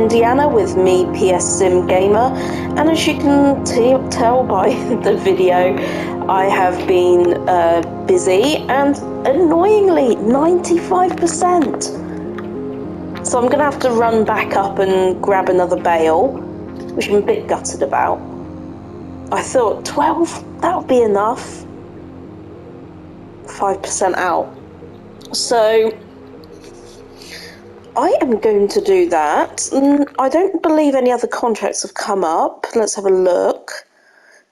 Indiana with me, PS Sim Gamer, and as you can tell by the video, I have been busy and annoyingly 95%. So I'm going to have to run back up and grab another bale, which I'm a bit gutted about. I thought 12, that would be enough. 5% out. So I am going to do that. I don't believe any other contracts have come up. Let's have a look.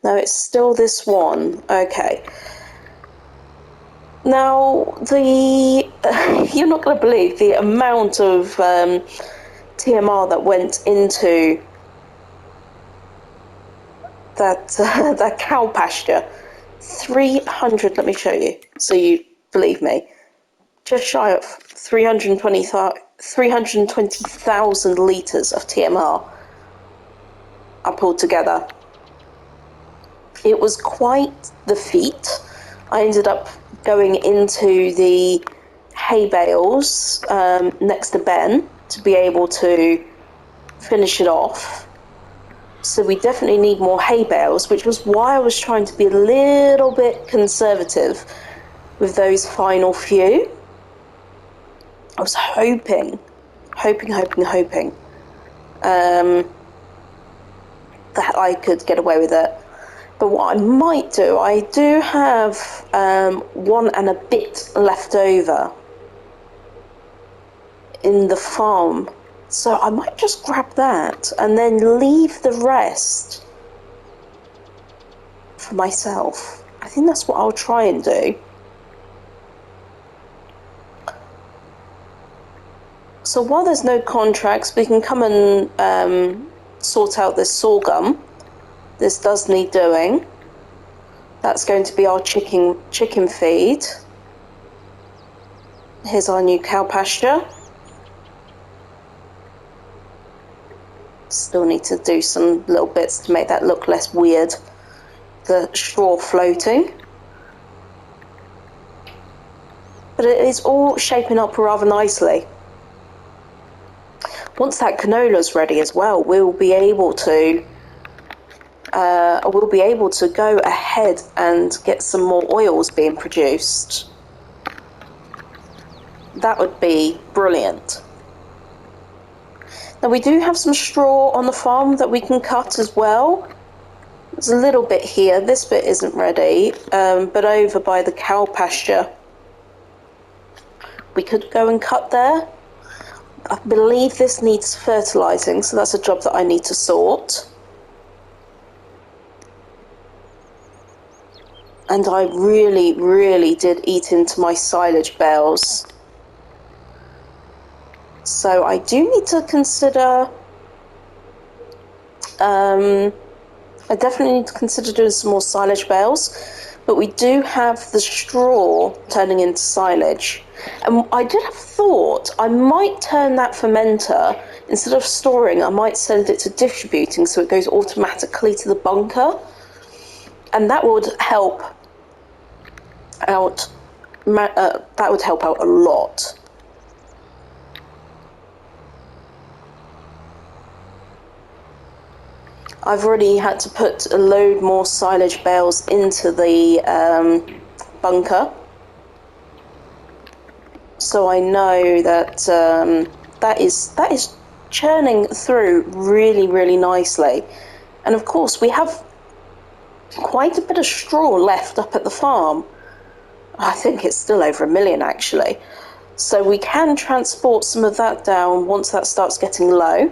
No, it's still this one. Okay. Now, you're not going to believe the amount of TMR that went into that cow pasture. 300, let me show you, so you believe me. Just shy of 320,000 litres of TMR I pulled together. It was quite the feat. I ended up going into the hay bales next to Ben to be able to finish it off. So we definitely need more hay bales, which was why I was trying to be a little bit conservative with those final few. I was hoping that I could get away with it. But what I might do, I do have 1 and a bit left over in the farm. So I might just grab that and then leave the rest for myself. I think that's what I'll try and do. So while there's no contracts, we can come and sort out this sorghum. This does need doing. That's going to be our chicken feed. Here's our new cow pasture. Still need to do some little bits to make that look less weird. The straw floating. But it is all shaping up rather nicely. Once that canola's ready as well, we'll be able to go ahead and get some more oils being produced. That would be brilliant. Now we do have some straw on the farm that we can cut as well. There's a little bit here. This bit isn't ready, but over by the cow pasture, we could go and cut there. I believe this needs fertilising, so that's a job that I need to sort. And I really did eat into my silage bales. So I do need to consider, I definitely need to consider doing some more silage bales, but we do have the straw turning into silage. And I did have thought I might turn that fermenter, instead of storing, I might send it to distributing so it goes automatically to the bunker. And that would help out, a lot. I've already had to put a load more silage bales into the bunker, so I know that that is churning through really nicely. And of course we have quite a bit of straw left up at the farm. I think it's still over 1 million actually, so we can transport some of that down once that starts getting low.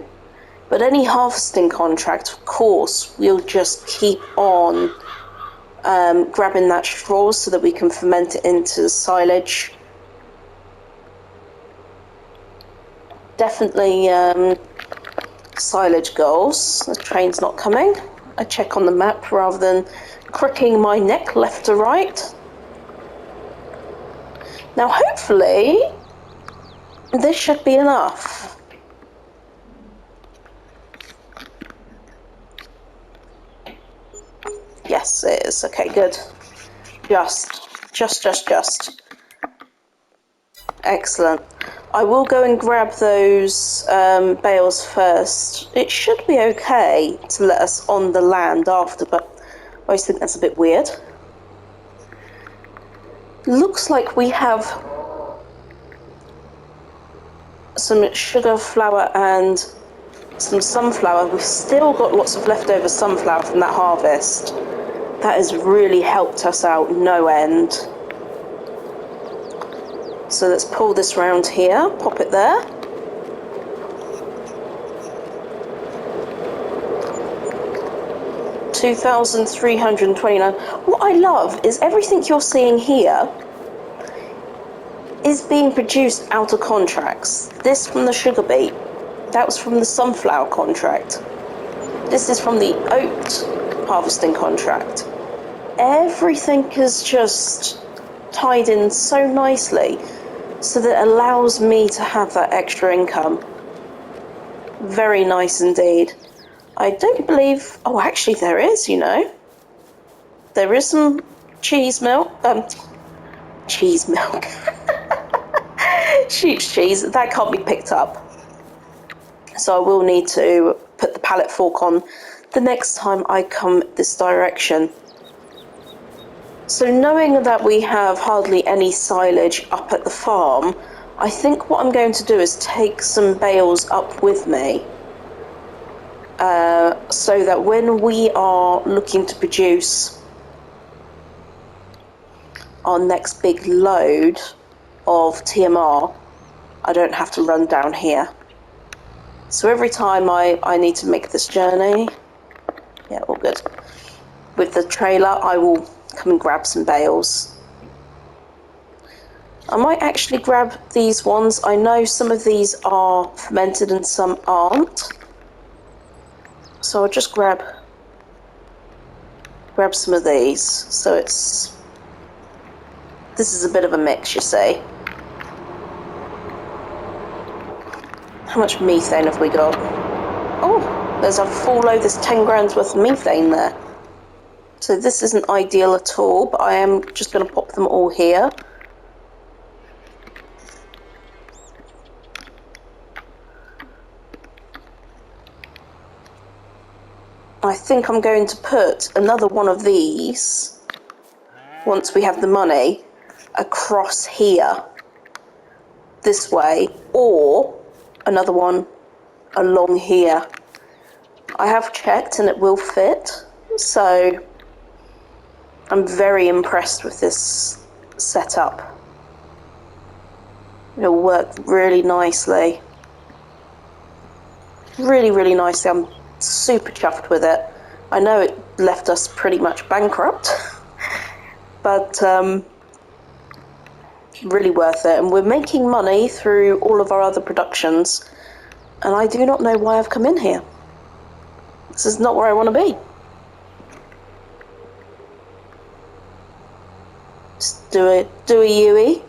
But any harvesting contract, of course, we'll just keep on grabbing that straw so that we can ferment it into silage. Definitely silage goals. The train's not coming. I check on the map rather than cricking my neck left to right. Now hopefully this should be enough. Yes, it is. Okay, good. Just. Excellent. I will go and grab those bales first. It should be okay to let us on the land after, but I always think that's a bit weird. Looks like we have some sugar, flour and some sunflower. We've still got lots of leftover sunflower from that harvest. That has really helped us out no end. So let's pull this round here, pop it there. $2,329. What I love is everything you're seeing here is being produced out of contracts. This from the sugar beet, that was from the sunflower contract. This is from the oat harvesting contract. Everything is just tied in so nicely so that it allows me to have that extra income. Very nice indeed. I don't believe... Oh, actually there is, you know. There is some cheese milk. Cheese milk. Sheep's cheese. That can't be picked up. So I will need to put the pallet fork on the next time I come this direction. So knowing that we have hardly any silage up at the farm, I think what I'm going to do is take some bales up with me. So that when we are looking to produce our next big load of TMR, I don't have to run down here. So every time I need to make this journey, yeah, all good. With the trailer, I will come and grab some bales. I might actually grab these ones. I know some of these are fermented and some aren't. So I'll just grab some of these. So this is a bit of a mix, you see. How much methane have we got? Oh, there's a full load, there's 10 grand's worth of methane there. So this isn't ideal at all, but I am just going to pop them all here. I think I'm going to put another one of these, once we have the money, across here, this way, or another one along here. I have checked and it will fit, so I'm very impressed with this setup. It'll work really nicely. Really, really nicely. I'm super chuffed with it. I know it left us pretty much bankrupt, but really worth it. And we're making money through all of our other productions, and I do not know why I've come in here. This is not where I want to be. Just do a UE.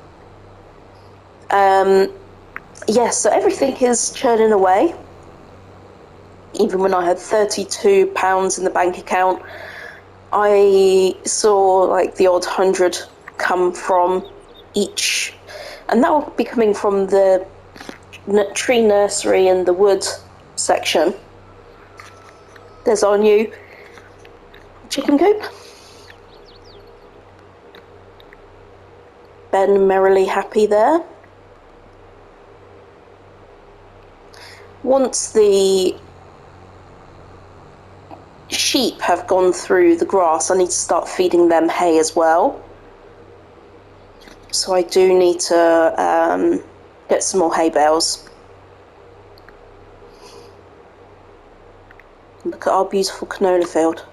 Yes, so everything is churning away. Even when I had £32 in the bank account, I saw like the odd 100 come from each, and that will be coming from the tree nursery and the wood section. There's our new chicken coop. Ben merrily happy there. Once the sheep have gone through the grass, I need to start feeding them hay as well. So I do need to get some more hay bales. Look at our beautiful canola field.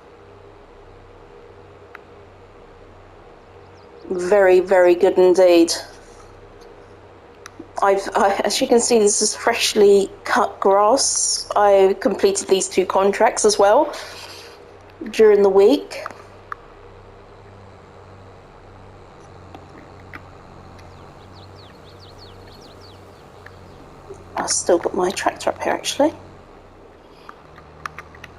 Very, very good indeed. As you can see, this is freshly cut grass. I completed these 2 contracts as well during the week. I've still got my tractor up here actually.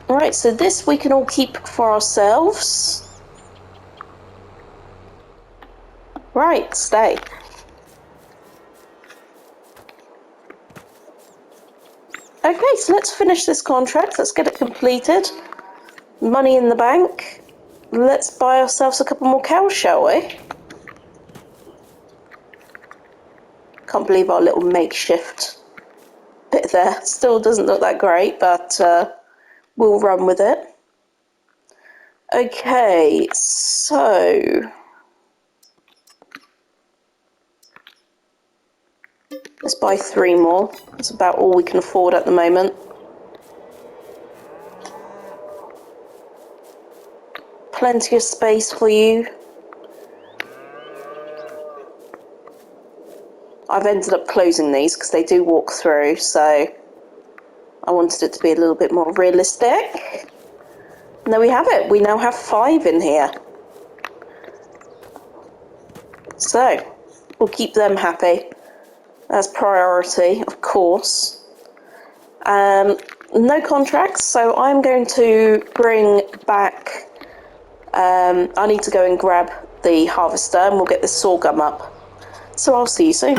Alright, so this we can all keep for ourselves. Right, stay. Okay, so let's finish this contract. Let's get it completed. Money in the bank. Let's buy ourselves a couple more cows, shall we? Can't believe our little makeshift bit there. Still doesn't look that great, but we'll run with it. Okay, so let's buy 3 more. That's about all we can afford at the moment. Plenty of space for you. I've ended up closing these because they do walk through, so I wanted it to be a little bit more realistic. And there we have it. We now have 5 in here. So we'll keep them happy. That's priority, of course. No contracts, so I'm going to bring back... I need to go and grab the harvester and we'll get this sorghum up. So I'll see you soon.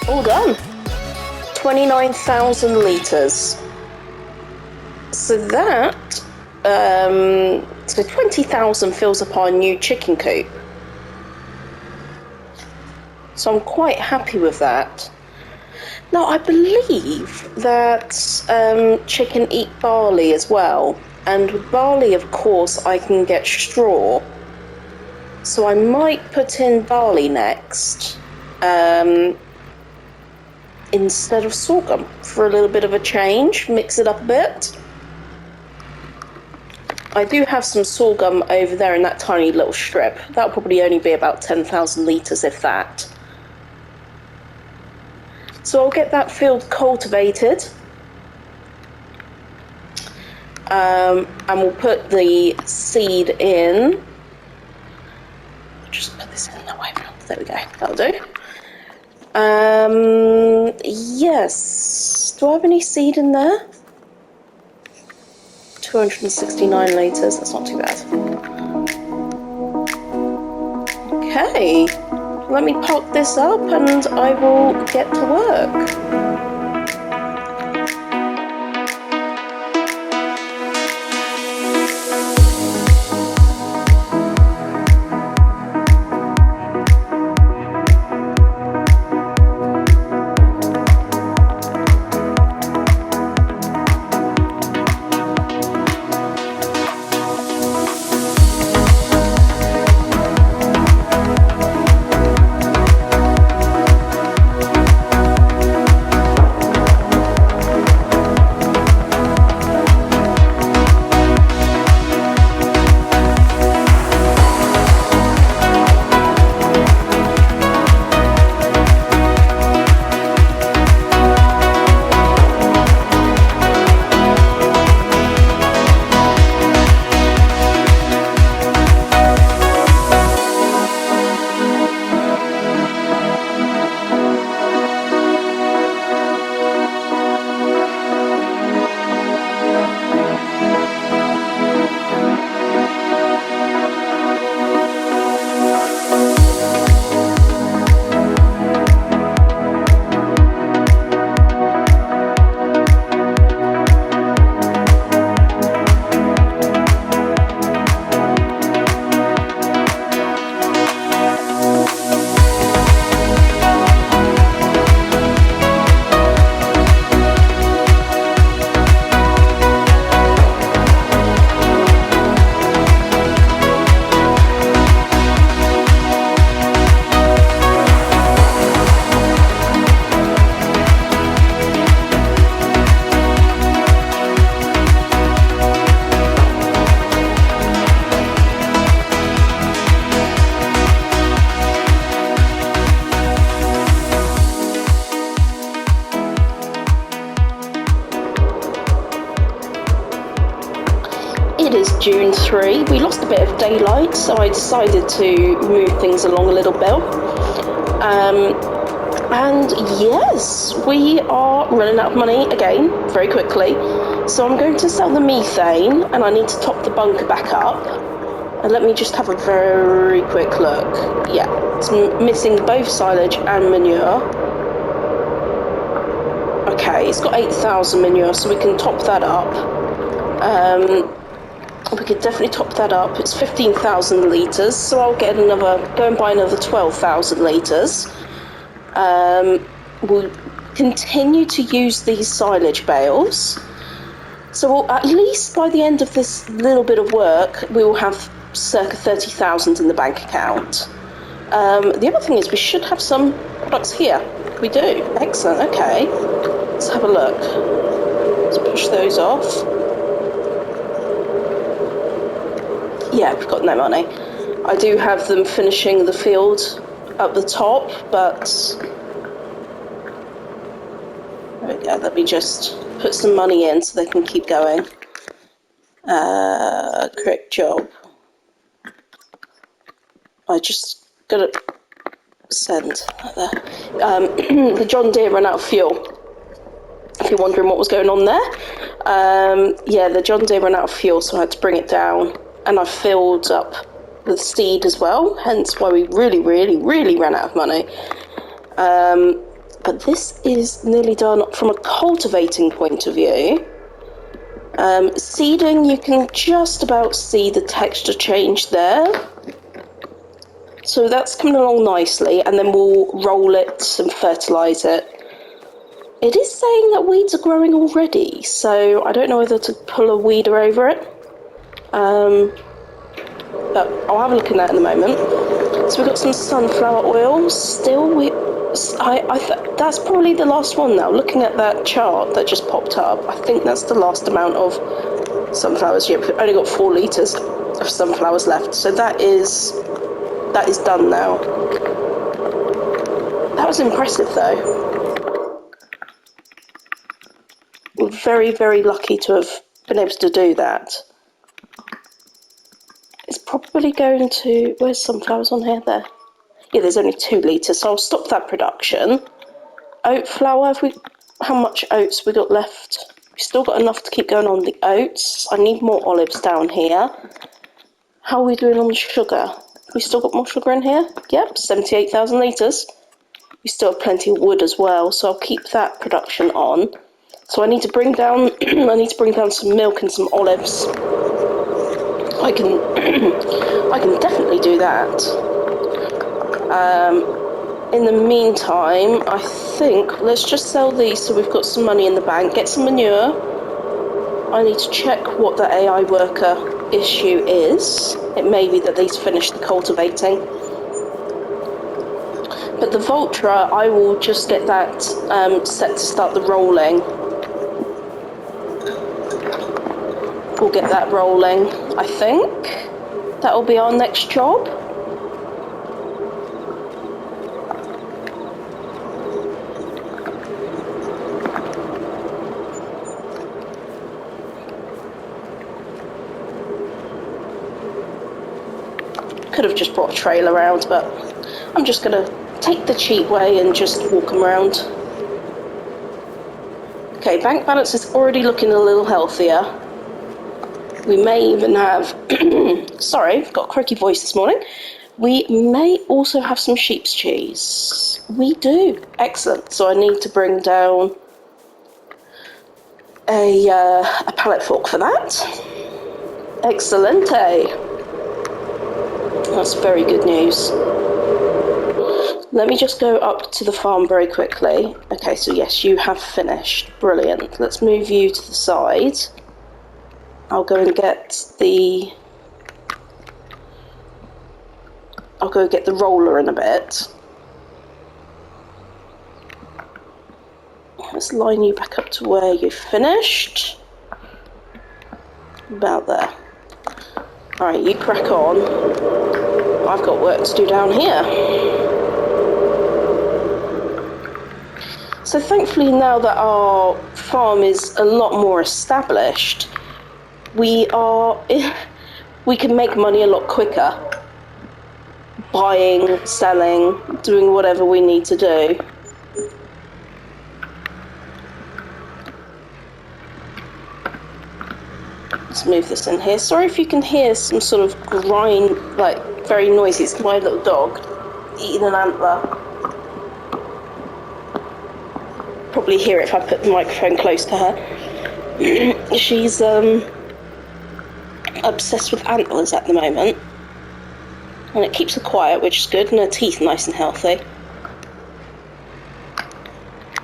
All done. 29,000 litres. So that, so 20,000 fills up our new chicken coop. So I'm quite happy with that. Now, I believe that chicken eat barley as well. And with barley, of course, I can get straw. So I might put in barley next. Instead of sorghum for a little bit of a change, mix it up a bit. I do have some sorghum over there in that tiny little strip. That'll probably only be about 10,000 litres, if that. So I'll get that field cultivated. And we'll put the seed in. Just put this in that way. There we go. That'll do. Yes. Do I have any seed in there? 269 litres. That's not too bad. Okay. Let me park this up and I will get to work. It is June 3. We lost a bit of daylight, so I decided to move things along a little bit. And yes, we are running out of money again, very quickly. So I'm going to sell the methane, and I need to top the bunker back up. And let me just have a very quick look. Yeah, it's missing both silage and manure. Okay, it's got 8,000 manure, so we can top that up. We could definitely top that up. It's 15,000 litres, so I'll go and buy another 12,000 litres. We'll continue to use these silage bales. So at least by the end of this little bit of work, we will have circa 30,000 in the bank account. The other thing is we should have some products here. We do. Excellent. Okay. Let's have a look. Let's push those off. Yeah, we've got no money. I do have them finishing the field up the top, but there we go. Let me just put some money in so they can keep going. Correct job. I just got to send there. The John Deere ran out of fuel. If you're wondering what was going on there, yeah, the John Deere ran out of fuel, so I had to bring it down. And I filled up with seed as well, hence why we really ran out of money. But this is nearly done from a cultivating point of view. Seeding, you can just about see the texture change there. So that's coming along nicely, and then we'll roll it and fertilise it. It is saying that weeds are growing already, so I don't know whether to pull a weeder over it. But I'll have a look at that in a moment. So we've got some sunflower oil. Still, that's probably the last one now. Looking at that chart that just popped up, I think that's the last amount of sunflowers. Yep, we've only got 4 litres of sunflowers left. So that is done now. That was impressive though. We're very lucky to have been able to do that. It's probably going to... Where's sunflowers on here? There. Yeah, there's only 2 litres, so I'll stop that production. Oat flour, how much oats we got left? We've still got enough to keep going on the oats. I need more olives down here. How are we doing on the sugar? We still got more sugar in here? Yep, 78,000 litres. We still have plenty of wood as well, so I'll keep that production on. So I need to bring down some milk and some olives. I can I can definitely do that. In the meantime, I think let's just sell these so we've got some money in the bank, get some manure. I need to check what the AI worker issue is. It may be that they've finished the cultivating. But the Voltra, I will just get that set to start the rolling. We'll get that rolling, I think. That'll be our next job. Could have just brought a trailer around, but I'm just going to take the cheap way and just walk them around. Okay, bank balance is already looking a little healthier. We may even have... Sorry, I've got a croaky voice this morning. We may also have some sheep's cheese. We do. Excellent. So I need to bring down a pallet fork for that. Excellente. That's very good news. Let me just go up to the farm very quickly. Okay, so yes, you have finished. Brilliant. Let's move you to the side. I'll go get the roller in a bit. Let's line you back up to where you finished. About there. Alright, you crack on. I've got work to do down here. So thankfully now that our farm is a lot more established, we can make money a lot quicker. Buying, selling, doing whatever we need to do. Let's move this in here. Sorry if you can hear some sort of grind, like very noisy. It's my little dog eating an antler. Probably hear it if I put the microphone close to her. She's obsessed with antlers at the moment. And it keeps her quiet, which is good, and her teeth nice and healthy.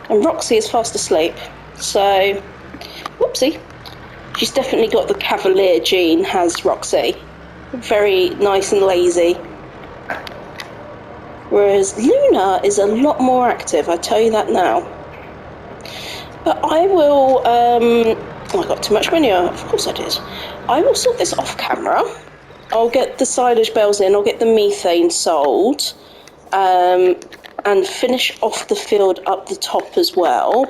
And Roxy is fast asleep, so whoopsie. She's definitely got the cavalier gene, has Roxy. Very nice and lazy. Whereas Luna is a lot more active, I tell you that now. But I will, oh, I got too much manure, of course I did. I will sort this off camera. I'll get the silage bales in, I'll get the methane sold, and finish off the field up the top as well.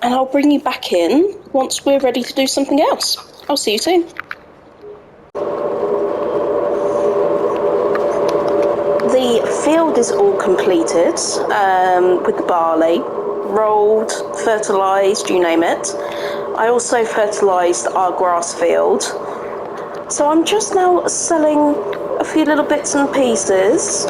And I'll bring you back in once we're ready to do something else. I'll see you soon. The field is all completed with the barley, rolled, fertilised, you name it. I also fertilised our grass field. So I'm just now selling a few little bits and pieces.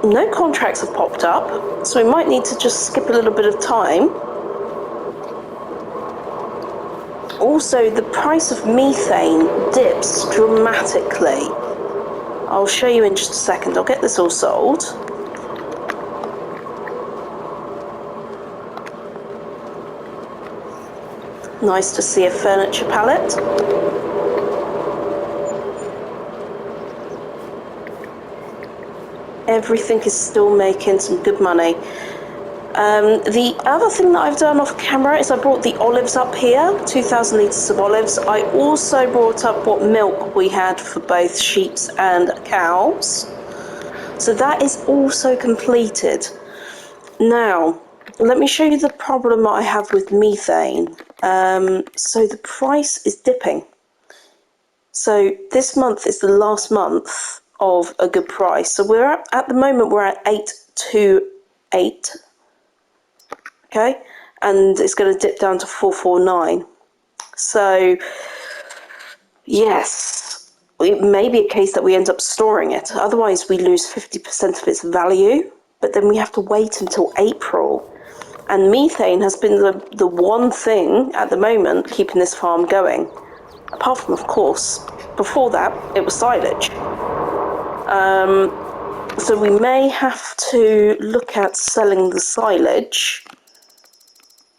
No contracts have popped up, so we might need to just skip a little bit of time. Also, the price of methane dips dramatically. I'll show you in just a second. I'll get this all sold. Nice to see a furniture pallet. Everything is still making some good money. The other thing that I've done off camera is I brought the olives up here, 2,000 litres of olives. I also brought up what milk we had for both sheep and cows. So that is also completed. Now, let me show you the problem I have with methane. So the price is dipping. So this month is the last month of a good price. So at the moment we're at 828. Okay, and it's going to dip down to 449. So yes, it may be a case that we end up storing it. Otherwise we lose 50% of its value, but then we have to wait until April. And methane has been the one thing at the moment keeping this farm going. Apart from, of course, before that, it was silage. So we may have to look at selling the silage.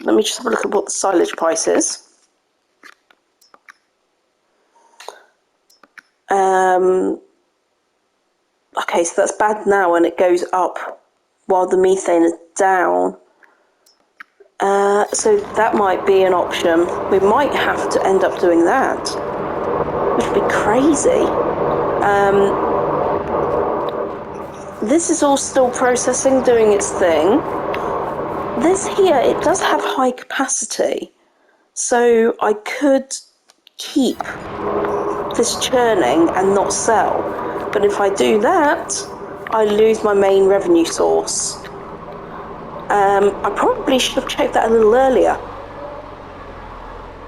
Let me just have a look at what the silage price is. Okay, so that's bad now, and it goes up while the methane is down. So that might be an option. We might have to end up doing that, which would be crazy. This is all still processing, doing its thing. This here, it does have high capacity, so I could keep this churning and not sell. But if I do that, I lose my main revenue source. I probably should have checked that a little earlier,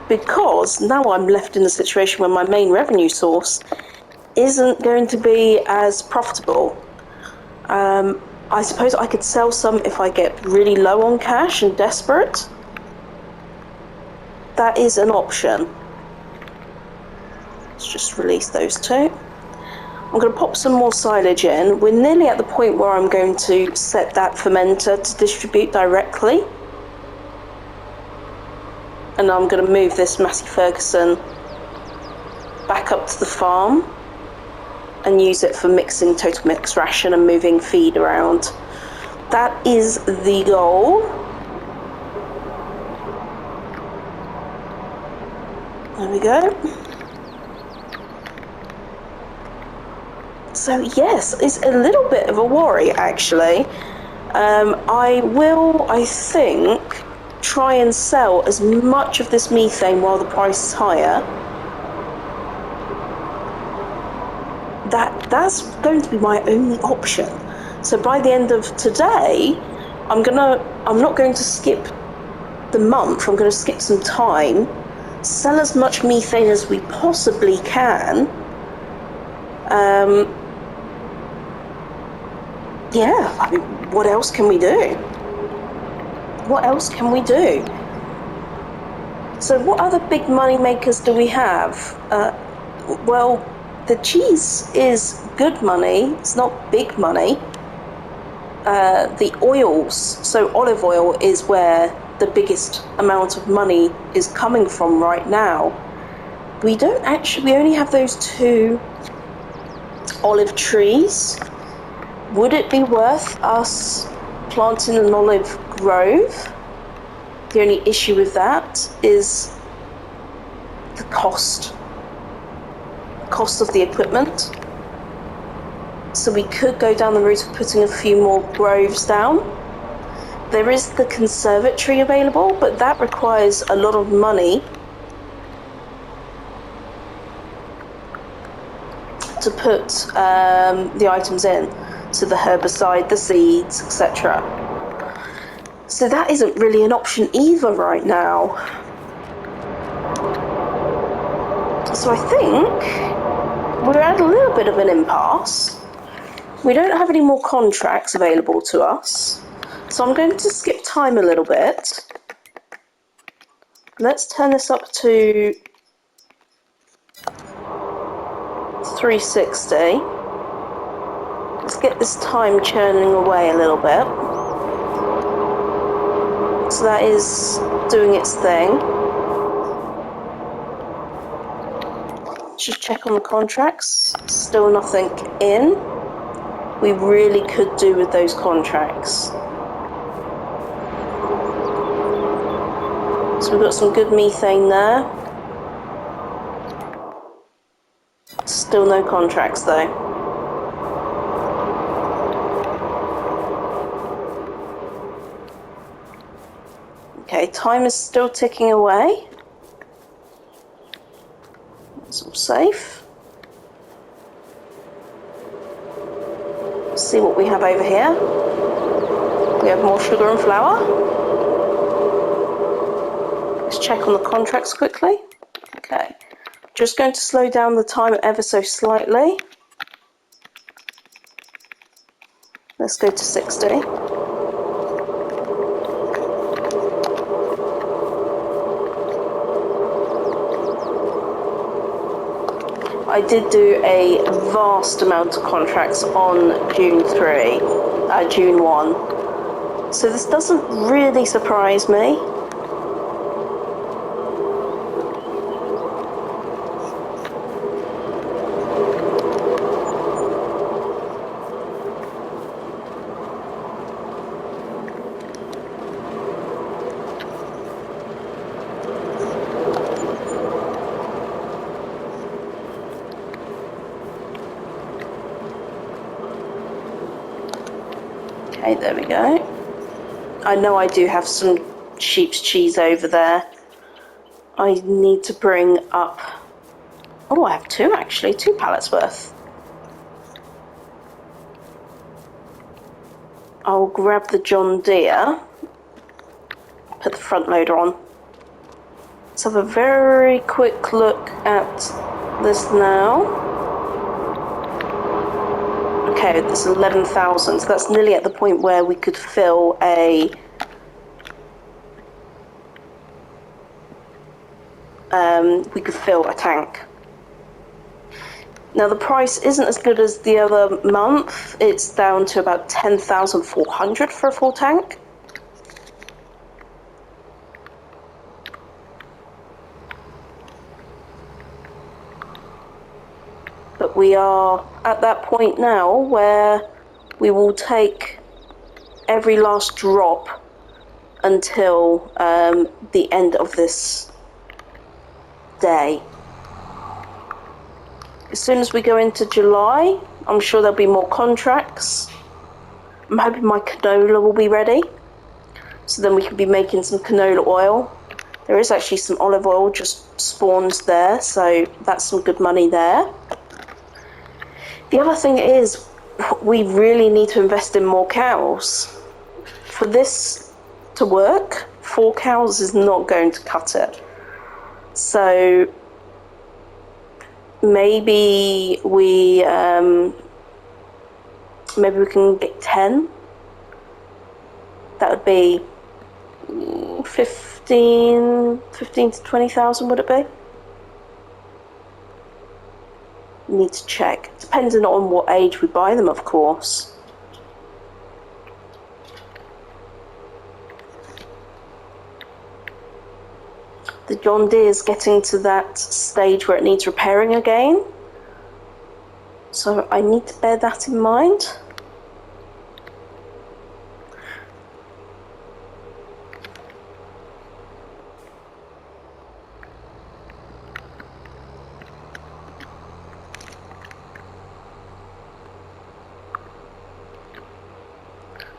because now I'm left in a situation where my main revenue source isn't going to be as profitable. I suppose I could sell some if I get really low on cash and desperate. That is an option. Let's just release those two. I'm going to pop some more silage in. We're nearly at the point where I'm going to set that fermenter to distribute directly. And I'm going to move this Massey Ferguson back up to the farm and use it for mixing total mix ration and moving feed around. That is the goal. There we go. So yes, it's a little bit of a worry actually. I will, I think, try and sell as much of this methane while the price is higher. That's going to be my only option. So by the end of today, I'm not going to skip the month. I'm going to skip some time, sell as much methane as we possibly can. Yeah, I mean, what else can we do? What else can we do? So what other big money makers do we have? Well, the cheese is good money. It's not big money. The oils, so olive oil is where the biggest amount of money is coming from right now. We only have those 2 olive trees. Would it be worth us planting an olive grove? The only issue with that is the cost of the equipment. So we could go down the route of putting a few more groves down. There is the conservatory available, but that requires a lot of money to put the items in. So the herbicide, the seeds, etc. So that isn't really an option either right now. So I think we're at a little bit of an impasse. We don't have any more contracts available to us. So I'm going to skip time a little bit. Let's turn this up to 360. Let's get this time churning away a little bit. So that is doing its thing. Just check on the contracts. Still nothing in. We really could do with those contracts. So we've got some good methane there. Still no contracts though. Okay, time is still ticking away. It's all safe. Let's see what we have over here. We have more sugar and flour. Let's check on the contracts quickly. Okay, just going to slow down the time ever so slightly. Let's go to 60. I did do a vast amount of contracts on June 1. So this doesn't really surprise me. Okay, there we go. I know I do have some sheep's cheese over there. I need to bring up... Oh, I have two actually, 2 pallets worth. I'll grab the John Deere, put the front loader on. Let's have a very quick look at this now. Okay, that's 11,000, so that's nearly at the point where we could fill a tank. Now the price isn't as good as the other month. It's down to about 10,400 for a full tank. But we are at that point now where we will take every last drop until the end of this day. As soon as we go into July, I'm sure there'll be more contracts. I'm hoping my canola will be ready, so then we can be making some canola oil. There is actually some olive oil just spawned there, so that's some good money there. The other thing is, we really need to invest in more cows. For this to work, 4 cows is not going to cut it. So maybe we can get 10. That would be 15 to 20,000, would it be? Need to check, depending on what age we buy them, of course. The John Deere is getting to that stage where it needs repairing again, so I need to bear that in mind.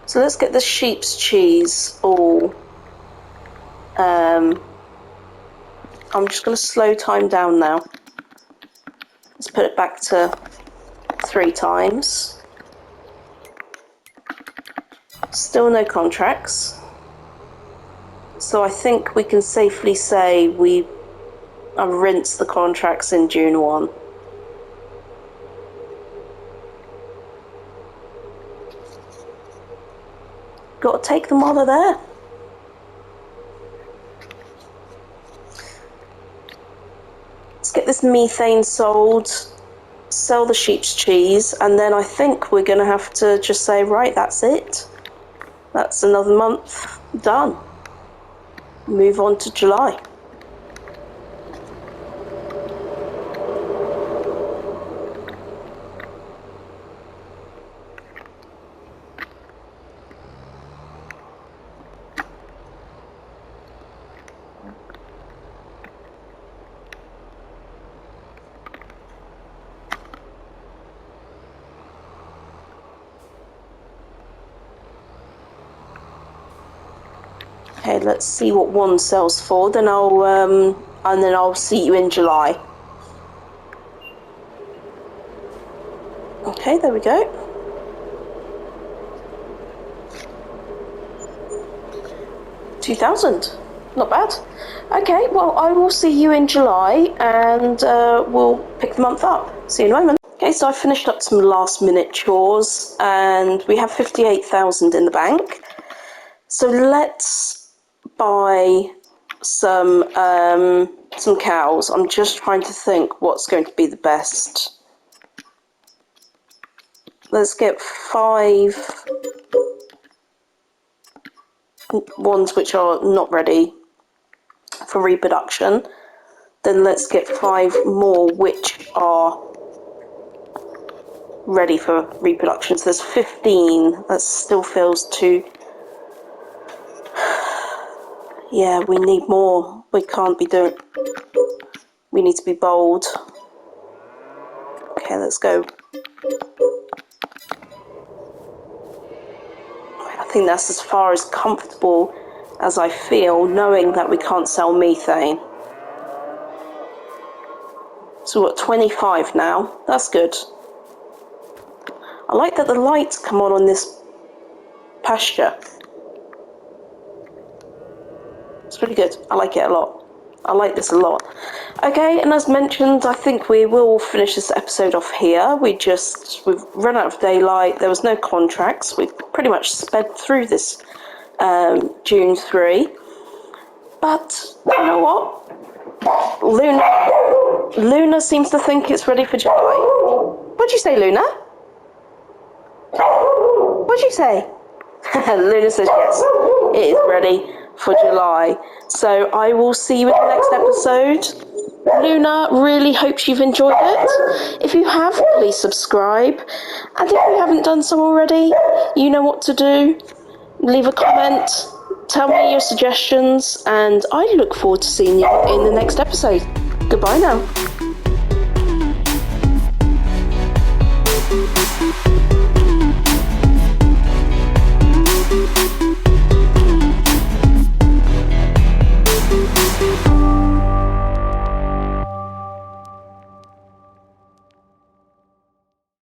So let's get the sheep's cheese all... I'm just going to slow time down now. Let's put it back to 3 times. Still no contracts. So I think we can safely say we rinsed the contracts in June 1. Got to take them while they're there. Let's get this methane sold, sell the sheep's cheese, and then I think we're going to have to just say, right, that's it. That's another month done. Move on to July. Okay, let's see what one sells for. Then I'll see you in July. Okay, there we go. 2,000. Not bad. Okay, well, I will see you in July, and we'll pick the month up. See you in a moment. Okay, so I finished up some last-minute chores, and we have 58,000 in the bank. So let's buy some cows. I'm just trying to think what's going to be the best. Let's get 5 ones which are not ready for reproduction. Then let's get 5 more which are ready for reproduction. So there's 15. That still feels too... Yeah, we need more. We can't be doing... We need to be bold. Okay, let's go. I think that's as far as comfortable as I feel, knowing that we can't sell methane. So we're at 25 now. That's good. I like that the lights come on this pasture. It's really good. I like it a lot. I like this a lot. Okay, and as mentioned, I think we will finish this episode off here. We've run out of daylight. There was no contracts. We've pretty much sped through this June 3. But you know what? Luna seems to think it's ready for July. What'd you say, Luna? What'd you say? Luna says yes, it is ready for July. So I will see you in the next episode. Luna, really hopes you've enjoyed it. If you have, please subscribe. And if you haven't done so already, you know what to do. Leave a comment, tell me your suggestions, and I look forward to seeing you in the next episode. Goodbye now.